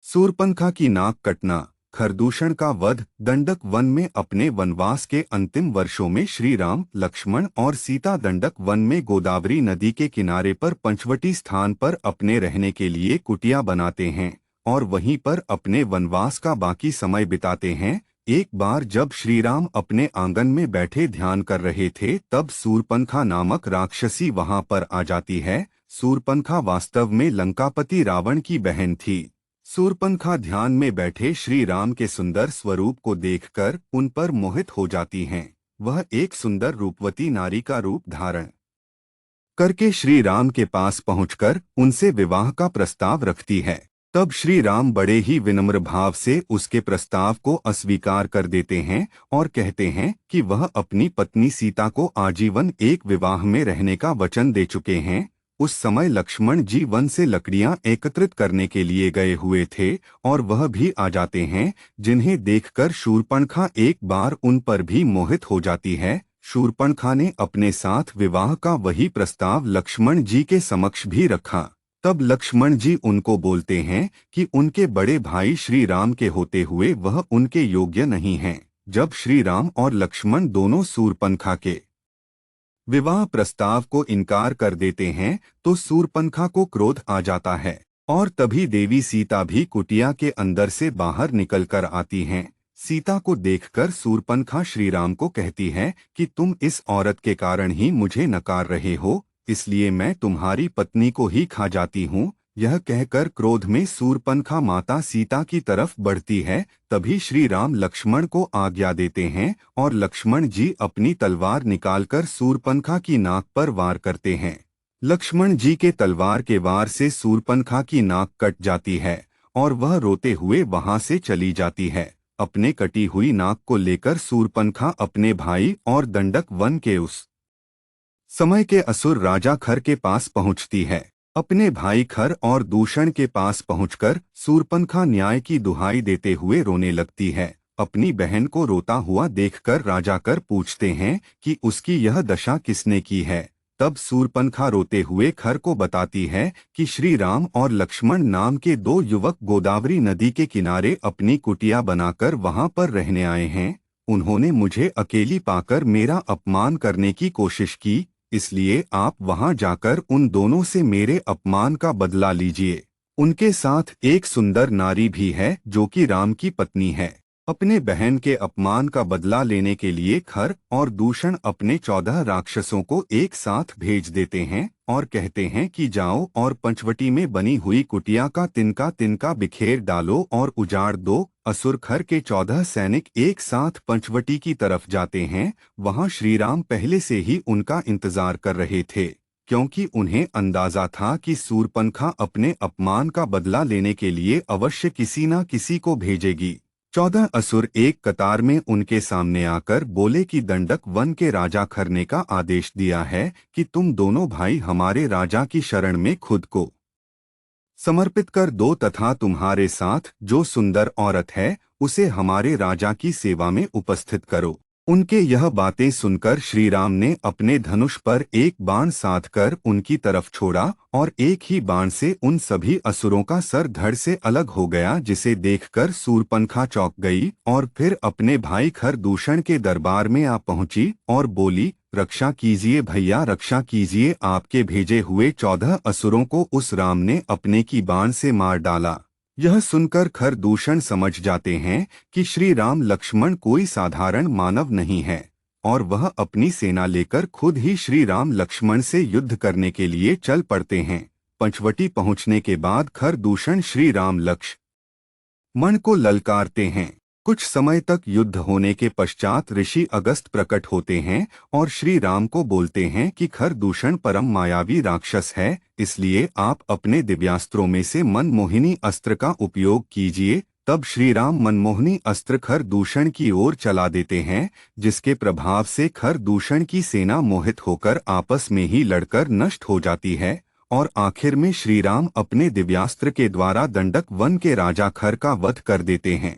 सूर्पनखा की नाक कटना, खरदूषण का वध। दंडक वन में अपने वनवास के अंतिम वर्षों में श्री राम, लक्ष्मण और सीता दंडक वन में गोदावरी नदी के किनारे पर पंचवटी स्थान पर अपने रहने के लिए कुटिया बनाते हैं और वहीं पर अपने वनवास का बाकी समय बिताते हैं। एक बार जब श्री राम अपने आंगन में बैठे ध्यान कर रहे थे, तब सूर्पनखा नामक राक्षसी वहां पर आ जाती है। सूर्पनखा वास्तव में लंकापति रावण की बहन थी। सूर्पनखा ध्यान में बैठे श्री राम के सुंदर स्वरूप को देखकर उन पर मोहित हो जाती हैं। वह एक सुंदर रूपवती नारी का रूप धारण करके श्री राम के पास पहुंचकर उनसे विवाह का प्रस्ताव रखती है। तब श्री राम बड़े ही विनम्र भाव से उसके प्रस्ताव को अस्वीकार कर देते हैं और कहते हैं कि वह अपनी पत्नी सीता को आजीवन एक विवाह में रहने का वचन दे चुके हैं। उस समय लक्ष्मण जी वन से लकड़ियां एकत्रित करने के लिए गए हुए थे और वह भी आ जाते हैं, जिन्हें देखकर शूर्पणखा एक बार उन पर भी मोहित हो जाती है। शूर्पणखा ने अपने साथ विवाह का वही प्रस्ताव लक्ष्मण जी के समक्ष भी रखा। तब लक्ष्मण जी उनको बोलते हैं कि उनके बड़े भाई श्री राम के होते हुए वह उनके योग्य नहीं हैं। जब श्री राम और लक्ष्मण दोनों शूर्पणखा के विवाह प्रस्ताव को इनकार कर देते हैं तो शूर्पणखा को क्रोध आ जाता है और तभी देवी सीता भी कुटिया के अंदर से बाहर निकलकर आती हैं। सीता को देखकर शूर्पणखा श्री राम को कहती है कि तुम इस औरत के कारण ही मुझे नकार रहे हो, इसलिए मैं तुम्हारी पत्नी को ही खा जाती हूँ। यह कहकर क्रोध में शूर्पणखा माता सीता की तरफ बढ़ती है। तभी श्री राम लक्ष्मण को आज्ञा देते हैं और लक्ष्मण जी अपनी तलवार निकालकर शूर्पणखा की नाक पर वार करते हैं। लक्ष्मण जी के तलवार के वार से शूर्पणखा की नाक कट जाती है और वह रोते हुए वहां से चली जाती है। अपने कटी हुई नाक को लेकर शूर्पणखा अपने भाई और दंडक वन के उस समय के असुर राजा खर के पास पहुंचती है। अपने भाई खर और दूषण के पास पहुंचकर शूर्पणखा न्याय की दुहाई देते हुए रोने लगती है। अपनी बहन को रोता हुआ देखकर राजा कर पूछते हैं कि उसकी यह दशा किसने की है। तब शूर्पणखा रोते हुए खर को बताती है कि श्री राम और लक्ष्मण नाम के दो युवक गोदावरी नदी के किनारे अपनी कुटिया बनाकर वहां पर रहने आए हैं। उन्होंने मुझे अकेली पाकर मेरा अपमान करने की कोशिश की, इसलिए आप वहां जाकर उन दोनों से मेरे अपमान का बदला लीजिए। उनके साथ एक सुंदर नारी भी है जो कि राम की पत्नी है। अपने बहन के अपमान का बदला लेने के लिए खर और दूषण अपने 14 राक्षसों को एक साथ भेज देते हैं और कहते हैं कि जाओ और पंचवटी में बनी हुई कुटिया का तिनका तिनका बिखेर डालो और उजाड़ दो। असुर खर के 14 सैनिक एक साथ पंचवटी की तरफ जाते हैं। वहां श्रीराम पहले से ही उनका इंतजार कर रहे थे, क्योंकि उन्हें अंदाजा था कि शूर्पणखा अपने अपमान का बदला लेने के लिए अवश्य किसी न किसी को भेजेगी। 14 असुर एक कतार में उनके सामने आकर बोले कि दंडक वन के राजा खर ने का आदेश दिया है कि तुम दोनों भाई हमारे राजा की शरण में खुद को समर्पित कर दो तथा तुम्हारे साथ जो सुंदर औरत है उसे हमारे राजा की सेवा में उपस्थित करो। उनके यह बातें सुनकर श्री राम ने अपने धनुष पर एक बाण साधकर उनकी तरफ छोड़ा और एक ही बाण से उन सभी असुरों का सर धड़ से अलग हो गया, जिसे देखकर शूर्पणखा चौंक गई और फिर अपने भाई खर दूषण के दरबार में आ पहुंची और बोली, रक्षा कीजिए भैया, रक्षा कीजिए। आपके भेजे हुए 14 असुरों को उस राम ने अपने की बाण से मार डाला। यह सुनकर खर दूषण समझ जाते हैं कि श्री राम लक्ष्मण कोई साधारण मानव नहीं है और वह अपनी सेना लेकर खुद ही श्री राम लक्ष्मण से युद्ध करने के लिए चल पड़ते हैं। पंचवटी पहुंचने के बाद खर दूषण श्री राम लक्ष्मण को ललकारते हैं। कुछ समय तक युद्ध होने के पश्चात ऋषि अगस्त प्रकट होते हैं और श्री राम को बोलते हैं कि खर दूषण परम मायावी राक्षस है, इसलिए आप अपने दिव्यास्त्रों में से मनमोहिनी अस्त्र का उपयोग कीजिए। तब श्री राम मनमोहिनी अस्त्र खर दूषण की ओर चला देते हैं, जिसके प्रभाव से खर दूषण की सेना मोहित होकर आपस में ही लड़कर नष्ट हो जाती है और आखिर में श्री राम अपने दिव्यास्त्र के द्वारा दंडक वन के राजा खर का वध कर देते हैं।